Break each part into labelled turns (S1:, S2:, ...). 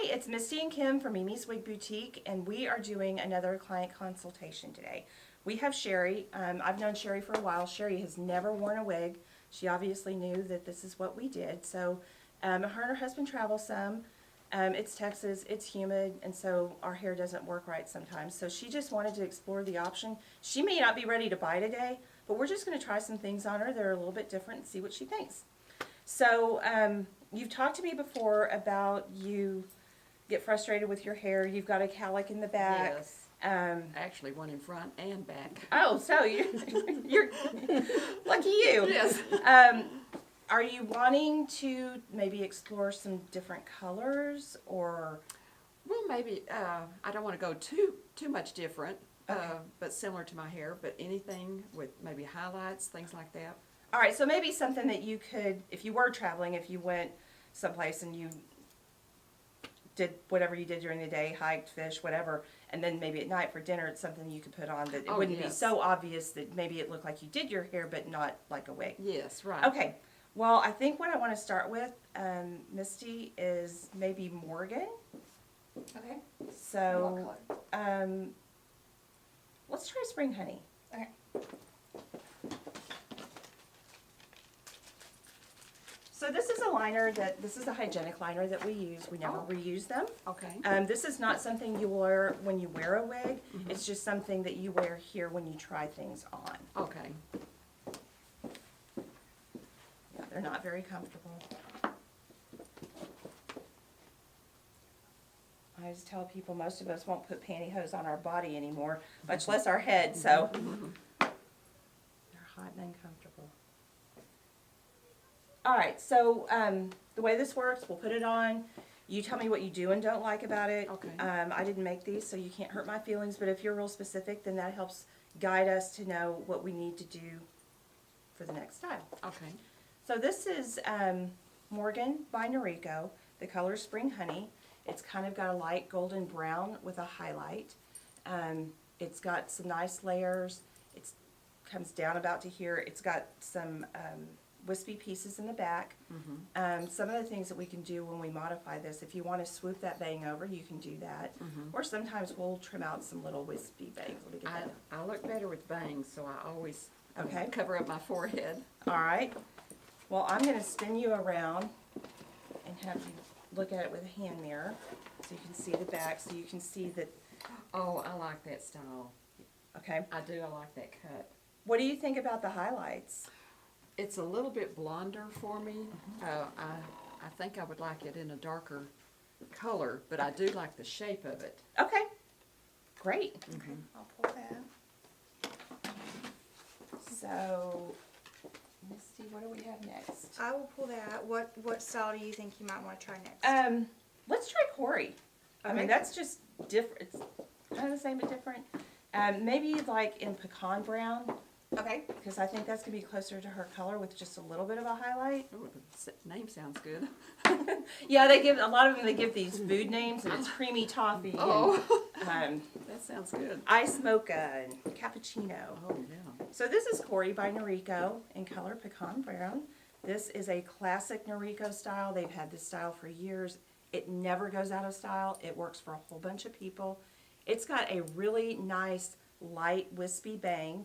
S1: Hi, it's Misty and Kim from Mimi's Wig Boutique, and we are doing another client consultation today. We have Sherrie. I've known Sherrie for a while. Sherrie has never worn a wig. She obviously knew that this is what we did. So her and her husband travel some. It's Texas, it's humid, and so our hair doesn't work right sometimes. So she just wanted to explore the option. She may not be ready to buy today, but we're just going to try some things on her that are a little bit different and see what she thinks. So you've talked to me before about you get frustrated with your hair. You've got a cowlick in the back.
S2: Yes. Actually, one in front and back.
S1: Oh, so you're lucky you.
S2: Yes.
S1: Are you wanting to maybe explore some different colors, or?
S2: Well, maybe I don't want to go too much different,
S1: Okay.
S2: but similar to my hair. But anything with maybe highlights, things like that.
S1: All right, so maybe something that you could, if you were traveling, if you went someplace and you did whatever you did during the day, hiked, fished, whatever, and then maybe at night for dinner, it's something you could put on that it wouldn't be so obvious that maybe it looked like you did your hair, but not like a wig.
S2: Yes, right.
S1: Okay, well, I think what I want to start with, Misty, is maybe Morgan.
S3: Okay.
S1: So,
S3: What color?
S1: let's try Spring Honey.
S3: Okay.
S1: So this is a liner this is a hygienic liner that we use. We never reuse them.
S2: Okay.
S1: This is not something you wear when you wear a wig. It's just something that you wear here when you try things on.
S2: Okay.
S1: Yeah, they're not very comfortable. I just tell people most of us won't put pantyhose on our body anymore, much less our head, so they're hot and uncomfortable. All right, so the way this works, we'll put it on. You tell me what you do and don't like about it.
S2: Okay.
S1: I didn't make these, so you can't hurt my feelings, but if you're real specific, then that helps guide us to know what we need to do for the next style.
S2: Okay.
S1: So this is Morgan by Noriko. The color is Spring Honey. It's kind of got a light golden brown with a highlight. It's got some nice layers. It comes down about to here. It's got some wispy pieces in the back. Some of the things that we can do when we modify this, if you want to swoop that bang over, you can do that. Or sometimes we'll trim out some little wispy bangs. Let me get that.
S2: I look better with bangs, so I always
S1: Okay.
S2: cover up my forehead.
S1: All right. Well, I'm going to spin you around and have you look at it with a hand mirror so you can see the back, so you can see that.
S2: Oh, I like that style.
S1: Okay.
S2: I do. I like that cut.
S1: What do you think about the highlights?
S2: It's a little bit blonder for me. I think I would like it in a darker color, but I do like the shape of it.
S1: Okay. Great.
S3: Okay. I'll pull that.
S1: So, Misty, what do we have next?
S3: I will pull that. What style do you think you might want to try next?
S1: Let's try Cory. I mean,
S3: Okay.
S1: that's just different. It's kind of the same but different. Maybe like in pecan brown,
S3: Okay.
S1: because I think that's going to be closer to her color with just a little bit of a highlight.
S2: Oh, the name sounds good.
S1: Yeah, they give, a lot of them, they give these food names, and it's creamy toffee,
S2: Oh,
S1: and
S2: that sounds good.
S1: ice mocha, and cappuccino.
S2: Oh, yeah.
S1: So this is Cory by Noriko in color pecan brown. This is a classic Noriko style. They've had this style for years. It never goes out of style. It works for a whole bunch of people. It's got a really nice light wispy bang.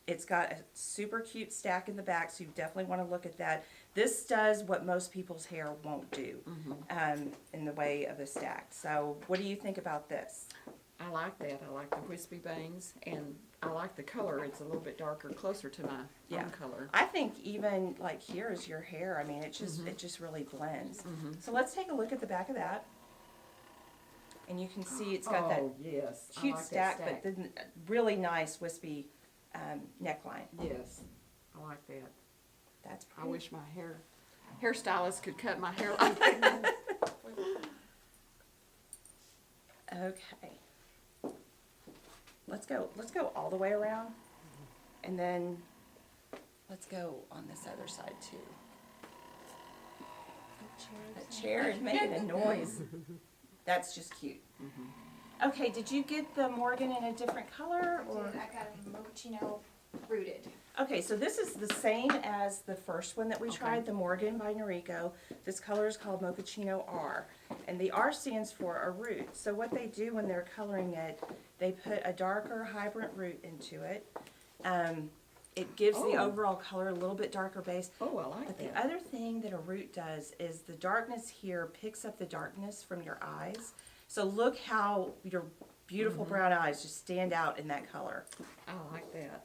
S1: It's got a super cute stack in the back, so you definitely want to look at that. This does what most people's hair won't do in the way of a stack. So what do you think about this?
S2: I like that. I like the wispy bangs, and I like the color. It's a little bit darker, closer to my own color.
S1: I think even like here is your hair. I mean, it just really blends. So let's take a look at the back of that. And you can see it's got that
S2: yes.
S1: cute
S2: I like
S1: stack,
S2: that
S1: but then really nice wispy neckline.
S2: Yes, I like that.
S1: That's
S2: I
S1: pretty.
S2: wish my hairstylist could cut my hair like that.
S1: Okay. Let's go all the way around, and then let's go on this other side too. The chair is making a noise. That's just cute. Okay, did you get the Morgan in a different color, or?
S3: I got a mochaccino rooted.
S1: Okay, so this is the same as the first one that we
S2: Okay.
S1: tried, the Morgan by Noriko. This color is called Mochaccino-R, and the R stands for a root. So what they do when they're coloring it, they put a darker hybrant root into it. It gives the
S2: Oh.
S1: overall color a little bit darker base.
S2: Oh, I like
S1: But the
S2: that.
S1: other thing that a root does is the darkness here picks up the darkness from your eyes. So look how your beautiful brown eyes just stand out in that color.
S2: I like that.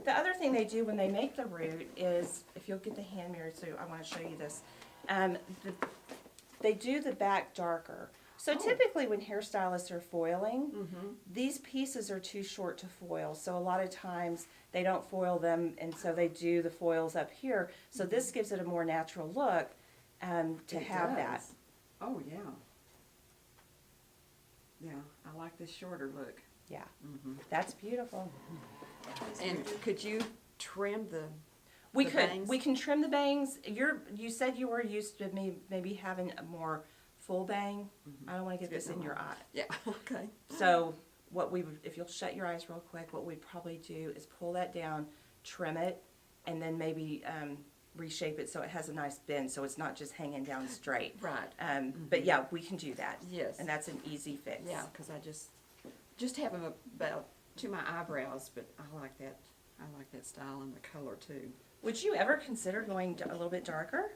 S1: The other thing they do when they make the root is, if you'll get the hand mirror, so I want to show you this. They do the back darker. So typically when hairstylists are foiling, these pieces are too short to foil. So a lot of times they don't foil them, and so they do the foils up here. So this gives it a more natural look to
S2: It
S1: have that.
S2: does. Oh, yeah. Yeah, I like this shorter look.
S1: Yeah, that's beautiful.
S2: And could you trim the
S1: We
S2: the
S1: could,
S2: bangs?
S1: we can trim the bangs. You said you were used to maybe having a more full bang. I don't want to get this in your eye.
S2: Yeah, okay.
S1: So what we would, if you'll shut your eyes real quick, what we'd probably do is pull that down, trim it, and then maybe reshape it so it has a nice bend, so it's not just hanging down straight.
S2: Right.
S1: But yeah, we can do that.
S2: Yes.
S1: And that's an easy fix.
S2: Yeah, because I just have them about to my eyebrows, but I like that. I like that style and the color too.
S1: Would you ever consider going a little bit darker?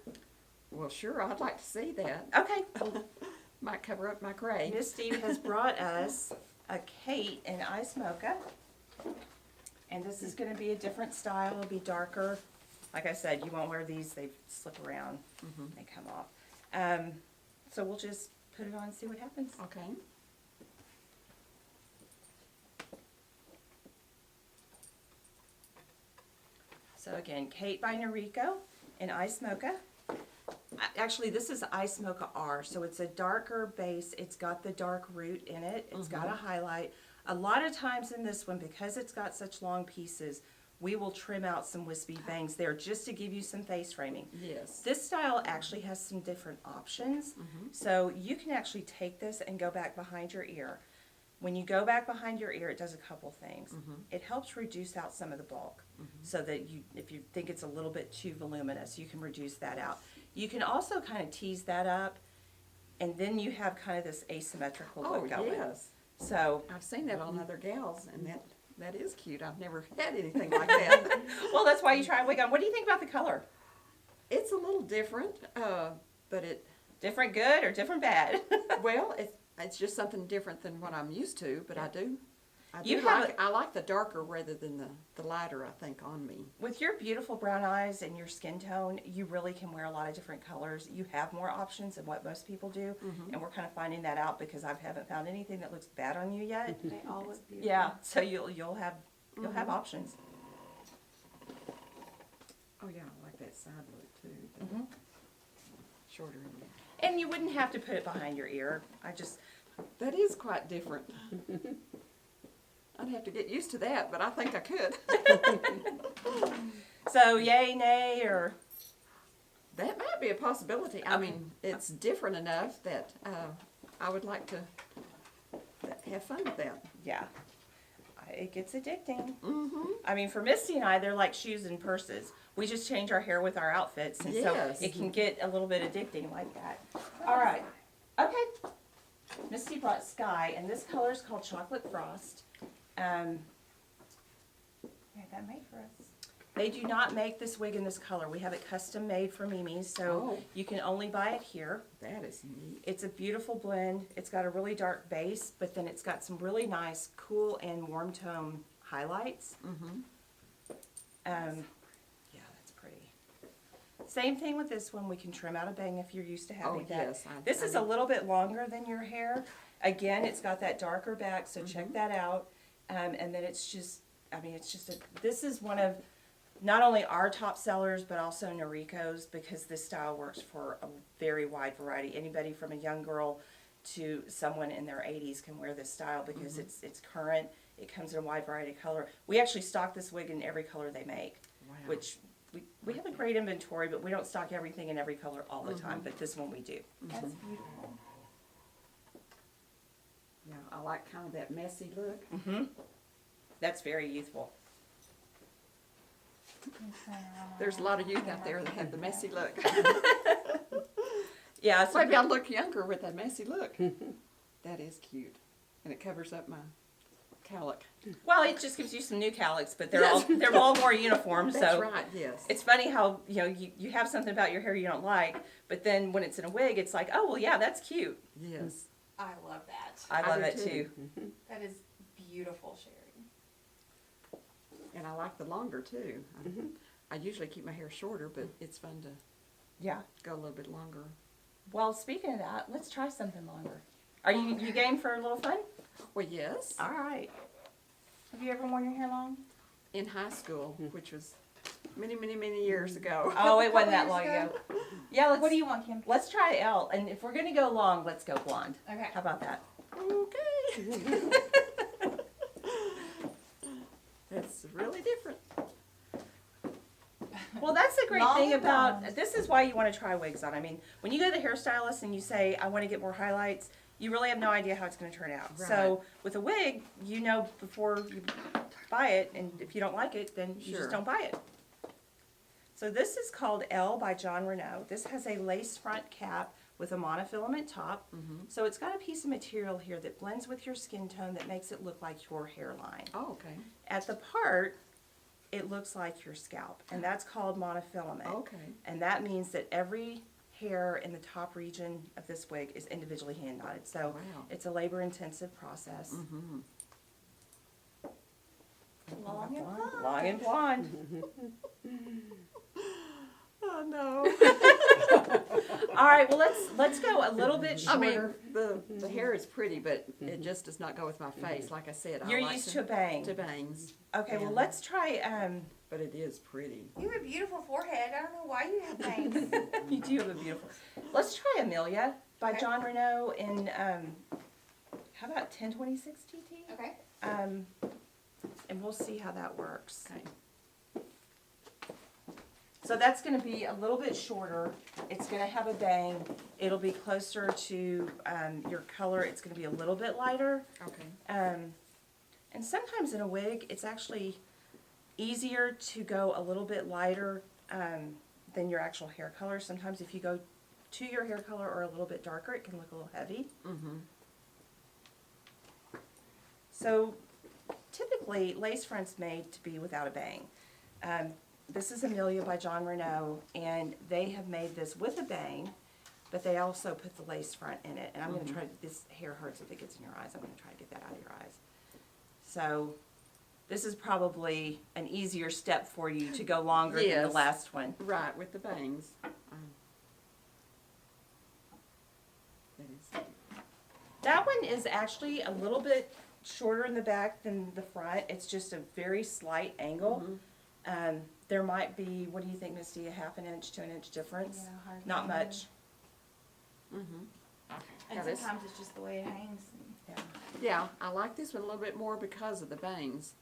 S2: Well, sure, I'd like to see that.
S1: Okay.
S2: Might cover up my gray.
S1: Miss Steve has brought us a Kate in Ice Mocha. And this is going to be a different style. It'll be darker. Like I said, you won't wear these. They slip around. They come off. So we'll just put it on and see what happens.
S2: Okay.
S1: So again, Kate by Noriko in Ice Mocha. Actually, this is Ice Mocha-R, so it's a darker base. It's got the dark root in it. It's got a highlight. A lot of times in this one, because it's got such long pieces, we will trim out some wispy bangs there just to give you some face framing.
S2: Yes.
S1: This style actually has some different options. So you can actually take this and go back behind your ear. When you go back behind your ear, it does a couple things. It helps reduce out some of the bulk so that if you think it's a little bit too voluminous, you can reduce that out. You can also kind of tease that up, and then you have kind of this asymmetrical
S2: Oh,
S1: look going.
S2: yes.
S1: So,
S2: I've seen that on other gals, and that is cute. I've never had anything like that.
S1: well, that's why you try a wig on. What do you think about the color?
S2: It's a little different, but it,
S1: Different good or different bad?
S2: well, it's just something different than what I'm used to, but I do
S1: You have
S2: like, I like the darker rather than the lighter, I think, on me.
S1: With your beautiful brown eyes and your skin tone, you really can wear a lot of different colors. You have more options than what most people do, and we're kind of finding that out because I haven't found anything that looks bad on you yet.
S3: They all look beautiful.
S1: Yeah, so you'll have options.
S2: Oh yeah, I like that side look too. Shorter end.
S1: And you wouldn't have to put it behind your ear.
S2: That is quite different. I'd have to get used to that, but I think I could.
S1: So yay, nay, or
S2: That might be a possibility. I mean, it's different enough that I would like to have fun with that.
S1: yeah, it gets addicting. I mean, for Misty and I, they're like shoes and purses. We just change our hair with our outfits, and
S2: Yes.
S1: so it can get a little bit addicting like that. All right, okay. Misty brought Sky, and this color is called Chocolate Frost. We had that made for us. They do not make this wig in this color. We have it custom made for Mimi, so
S2: Oh.
S1: you can only buy it here.
S2: That is neat.
S1: It's a beautiful blend. It's got a really dark base, but then it's got some really nice cool and warm tone highlights. Yeah, that's pretty. Same thing with this one. We can trim out a bang if you're used to having that.
S2: Yes.
S1: This is a little bit longer than your hair. Again, it's got that darker back, so check that out. And then it's just, I mean, this is one of not only our top sellers, but also Noriko's, because this style works for a very wide variety. Anybody from a young girl to someone in their 80s can wear this style because it's current. It comes in a wide variety of color. We actually stock this wig in every color they make,
S2: Wow.
S1: which we have a great inventory, but we don't stock everything in every color all the time, but this one we do.
S3: That's beautiful.
S2: Yeah, I like kind of that messy look.
S1: That's very youthful.
S2: There's a lot of youth out there that have the messy look.
S1: Yeah, so
S2: Maybe I'll look younger with that messy look. That is cute. And it covers up my cowlick.
S1: well, it just gives you some new cowlicks, but they're all more uniform.
S2: That's
S1: So
S2: right, yes.
S1: it's funny how you have something about your hair you don't like, but then when it's in a wig, it's like, oh well, yeah, that's cute.
S2: Yes.
S3: I love that.
S1: I love
S2: do
S1: it
S2: too.
S1: too.
S3: That is beautiful, Sherry.
S2: And I like the longer too. I usually keep my hair shorter, but it's fun to
S1: Yeah.
S2: go a little bit longer.
S1: Well, speaking of that, let's try something longer. Are you game for a little fun?
S2: Well, yes.
S1: All right. Have you ever worn your hair long?
S2: In high school, which was many, many, many years ago.
S1: Oh, it wasn't that
S3: Couple
S1: long
S3: years
S1: ago. Yeah, let's.
S3: What do you want, Kim?
S1: Let's try Elle, and if we're gonna go long, let's go blonde.
S3: Okay.
S1: How about that?
S2: Okay. That's really different.
S1: Well, that's the great
S3: Long
S1: thing
S3: and
S1: about
S3: blonde.
S1: this is why you want to try wigs on. I mean, when you go to the hairstylist and you say, I want to get more highlights, you really have no idea how it's going to turn out.
S2: Right.
S1: So with a wig, you know before you buy it, and if you don't like it, then you
S2: Sure.
S1: just don't buy it. So this is called Elle by Jon Renau. This has a lace front cap with a monofilament top. So it's got a piece of material here that blends with your skin tone that makes it look like your hairline.
S2: Oh, okay.
S1: At the part, it looks like your scalp, and that's called monofilament.
S2: Okay.
S1: And that means that every hair in the top region of this wig is individually hand knotted. So
S2: Wow.
S1: it's a labor-intensive process.
S2: Mm-hmm.
S3: Long and blonde.
S1: Long and blonde.
S2: Oh no.
S1: All right, well let's go a little bit
S2: I
S1: shorter.
S2: mean, the hair is pretty, but it just does not go with my face. Like I said, I
S1: You're
S2: like
S1: used to a bang.
S2: bangs,
S1: Okay, well
S2: and-
S1: let's try.
S2: but it is pretty.
S3: You have a beautiful forehead. I don't know why you have bangs.
S1: You do have a beautiful. Let's try Emilia by
S3: Okay.
S1: Jon Renau in how about 1026 TT?
S3: Okay.
S1: And we'll see how that works.
S2: Okay.
S1: So that's going to be a little bit shorter. It's going to have a bang. It'll be closer to your color. It's going to be a little bit lighter.
S2: Okay.
S1: And sometimes in a wig, it's actually easier to go a little bit lighter than your actual hair color. Sometimes if you go to your hair color or a little bit darker, it can look a little heavy.
S2: Mm-hmm.
S1: So typically, lace front's made to be without a bang. This is Emilia by Jon Renau, and they have made this with a bang, but they also put the lace front in it. And I'm going to try, this hair hurts if it gets in your eyes. I'm going to try to get that out of your eyes. So this is probably an easier step for you to go longer than the
S2: Yes.
S1: last one.
S2: Right, with the bangs. That is.
S1: That one is actually a little bit shorter in the back than the front. It's just a very slight angle. There might be, what do you think, Misty, a half an inch to an inch difference?
S3: Yeah, hardly
S1: Not
S3: any.
S1: much.
S2: Mm-hmm.
S3: And
S2: Yeah, this-
S3: sometimes it's just the way it hangs.
S1: Yeah.
S2: Yeah, I like this one a little bit more because of the bangs.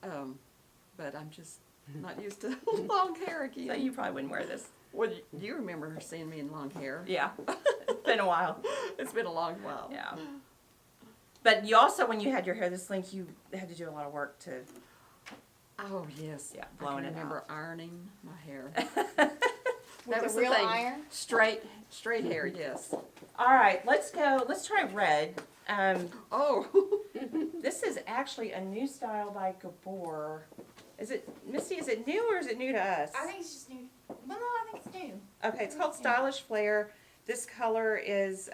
S2: But I'm just not used to long hair again.
S1: So you probably wouldn't wear this.
S2: Well, you remember seeing me in long hair.
S1: Yeah. It's been a while.
S2: It's been a long while.
S1: Yeah. But you also, when you had your hair this length, you had to do a lot of work to,
S2: Oh, yes.
S1: Yeah,
S2: I
S1: blowing
S2: can
S1: it
S2: remember
S1: out.
S2: ironing my hair.
S3: With
S2: That
S3: a
S2: was the
S3: real
S2: thing.
S3: iron?
S2: Straight hair, yes.
S1: all right, let's try red.
S2: Oh,
S1: This is actually a new style by Gabor. Is it, Misty, is it new or is it new to us?
S3: I think it's just new. Well, no, I think it's new.
S1: Okay, it's called Stylish Flair. This color is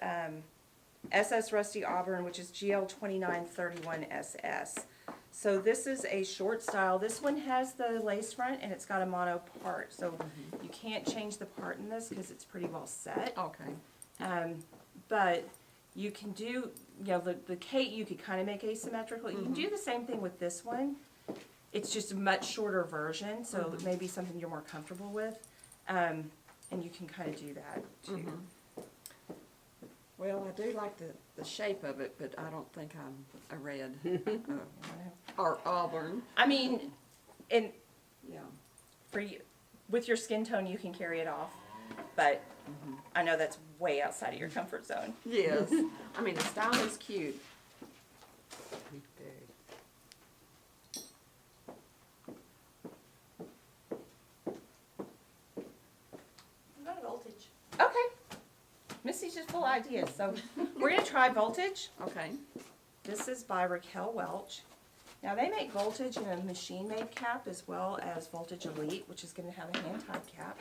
S1: SS Rusty Auburn, which is GL2931SS. So this is a short style. This one has the lace front and it's got a mono part. So you can't change the part in this because it's pretty well set.
S2: okay.
S1: But you can do, you know, the cape you could kind of make asymmetrical. You can do the same thing with this one. It's just a much shorter version, so it may be something you're more comfortable with. And you can kind of do that too.
S2: Well, I do like the shape of it, but I don't think I'm a red or auburn.
S1: I mean, and
S2: Yeah.
S1: for you, with your skin tone, you can carry it off. But I know that's way outside of your comfort zone.
S2: Yes. I mean, the style is cute.
S1: just full of ideas. So we're gonna try Voltage.
S2: Okay.
S1: This is by Raquel Welch. Now they make Voltage in a machine-made cap as well as Voltage Elite, which is gonna have a hand-tied cap.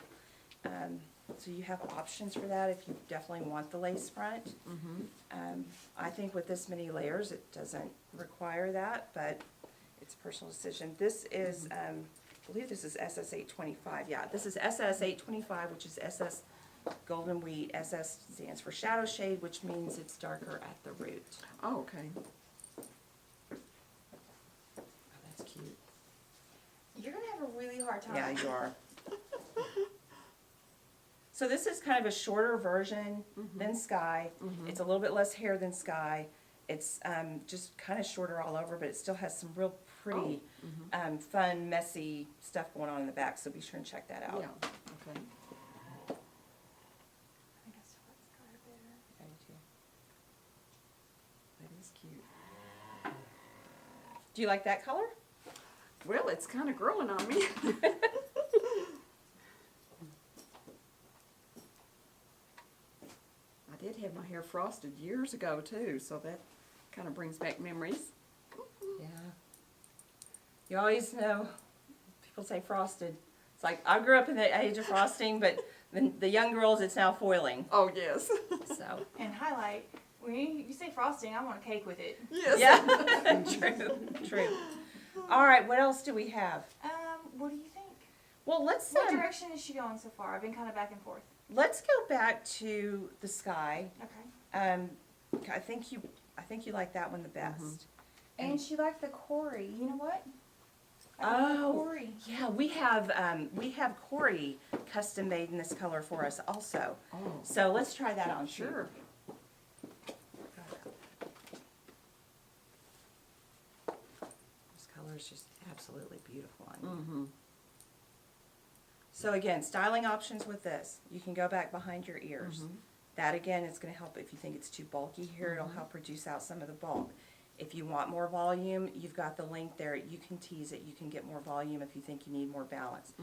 S1: So you have options for that if you definitely want the lace front. I think with this many layers, it doesn't require that, but it's a personal decision. This is, I believe this is SS 825. Yeah, this is SS 825, which is SS Golden Wheat. SS stands for shadow shade, which means it's darker at the root.
S2: Oh, okay.
S1: Oh, that's cute.
S3: You're gonna have a really hard time.
S1: Yeah, you are. So this is kind of a shorter version than Sky. It's a little bit less hair than Sky. It's just kind of shorter all over, but it still has some real pretty, fun, messy stuff going on in the back, so be sure and check that out.
S2: Yeah, okay.
S3: I think I still like Sky better.
S2: That is cute.
S1: Do you like that color?
S2: Well, it's kind of growing on me. I did have my hair frosted years ago too, so that kind of brings back memories.
S1: Yeah. You always know, people say frosted. It's like, I grew up in the age of frosting, but the young girls, it's now foiling,
S2: Oh, yes.
S1: so.
S3: And highlight, when you say frosting, I want a cake with it.
S2: Yes.
S1: Yeah, true. All right, what else do we have?
S3: What do you think?
S1: Well, let's
S3: What direction is she going so far? I've been kind of back and forth.
S1: let's go back to the Sky.
S3: Okay.
S1: I think you like that one the best.
S3: And she liked the Cory. You know what? I like
S1: Oh,
S3: Cory.
S1: yeah, we have Cory custom made in this color for us also.
S2: Oh,
S1: So let's try that on. too.
S2: sure.
S1: This color is just absolutely beautiful on you.
S2: Mm-hmm.
S1: So again, styling options with this. You can go back behind your ears. That again is going to help if you think it's too bulky here. It'll help reduce out some of the bulk. If you want more volume, you've got the link there. You can tease it. You can get more volume if you think you need more balance.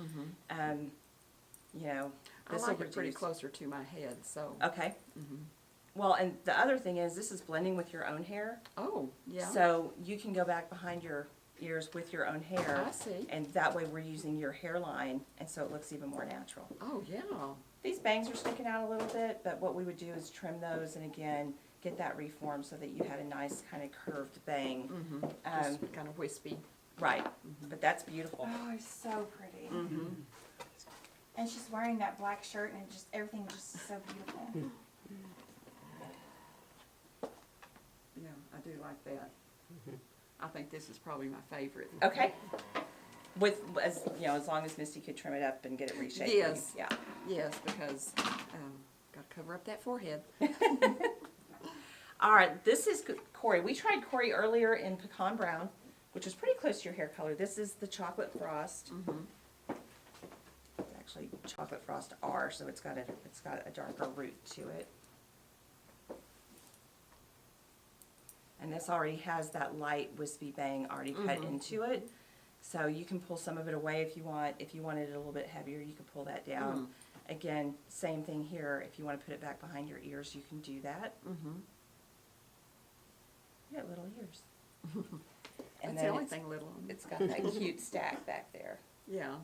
S1: You know,
S2: I
S1: this
S2: like
S1: will
S2: it pretty
S1: reduce.
S2: closer to my head, so.
S1: Okay. Well, and the other thing is this is blending with your own hair.
S2: Oh, yeah.
S1: So you can go back behind your ears with your own hair.
S2: I see.
S1: And that way we're using your hairline, and so it looks even more natural.
S2: Oh, yeah.
S1: These bangs are sticking out a little bit, but what we would do is trim those and again, get that reformed so that you had a nice kind of curved bang.
S2: Just kind of wispy.
S1: Right, but that's beautiful.
S3: Oh, it's so pretty. And she's wearing that black shirt, and it just everything just so beautiful.
S2: Yeah, I do like that. I think this is probably my favorite.
S1: Okay. With, as, you know, as long as Misty could trim it up and get it reshaped. for you.
S2: Yes.
S1: Yeah.
S2: Yes, because, gotta cover up that forehead.
S1: All right, this is Cory. We tried Cory earlier in Pecan Brown, which is pretty close to your hair color. This is the Chocolate Frost. Actually, Chocolate Frost R, so it's got a darker root to it. And this already has that light wispy bang already cut into it. So you can pull some of it away if you want. If you wanted it a little bit heavier, you can pull that down. Again, same thing here. If you want to put it back behind your ears, you can do that. You got little ears. And
S2: That's
S1: then
S2: the only
S1: it's-
S2: thing little on it.
S1: It's got that cute stack back there.
S2: Yeah.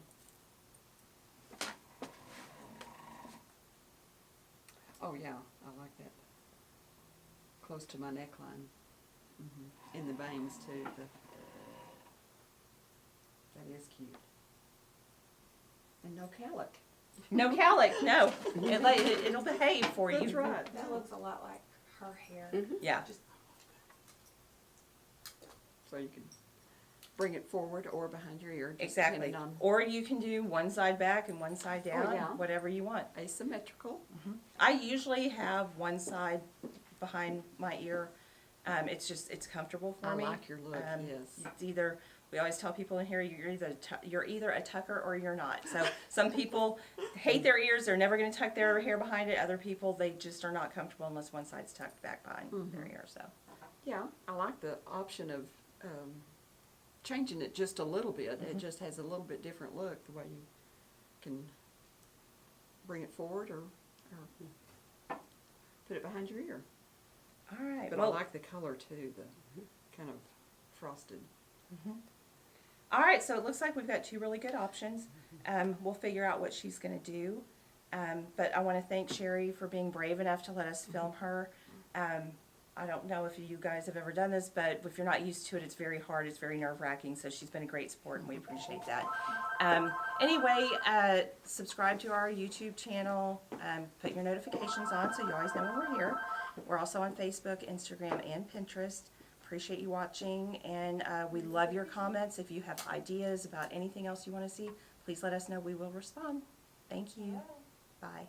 S2: Oh, yeah, I like that. Close to my neckline. In the bangs, too. That is cute. And no calic.
S1: No calic, no. It'll behave for you.
S2: That's right.
S3: That looks a lot like her hair.
S1: Yeah.
S2: So you can bring it forward or behind your ear. Just
S1: Exactly.
S2: depending on
S1: Or you can do one side back and one side down,
S2: yeah.
S1: whatever you want.
S2: asymmetrical.
S1: I usually have one side behind my ear. It's comfortable for
S2: I
S1: me.
S2: like your look, yes.
S1: It's either, we always tell people in here, you're either a tucker or you're not. So some people hate their ears, they're never gonna tuck their hair behind it. Other people, they just are not comfortable unless one side's tucked back behind their ear, so.
S2: Yeah, I like the option of changing it just a little bit. It just has a little bit different look, the way you can bring it forward or put it behind your ear.
S1: All right.
S2: But I like the color too, the kind of frosted.
S1: All right, so it looks like we've got two really good options. We'll figure out what she's going to do. But I want to thank Sherrie for being brave enough to let us film her. I don't know if you guys have ever done this, but if you're not used to it, it's very hard. It's very nerve-wracking, so she's been a great support, and we appreciate that. Anyway, subscribe to our YouTube channel. Put your notifications on so you always know when we're here. We're also on Facebook, Instagram, and Pinterest. Appreciate you watching, and we love your comments. If you have ideas about anything else you want to see, please let us know. We will respond. Thank you. Bye.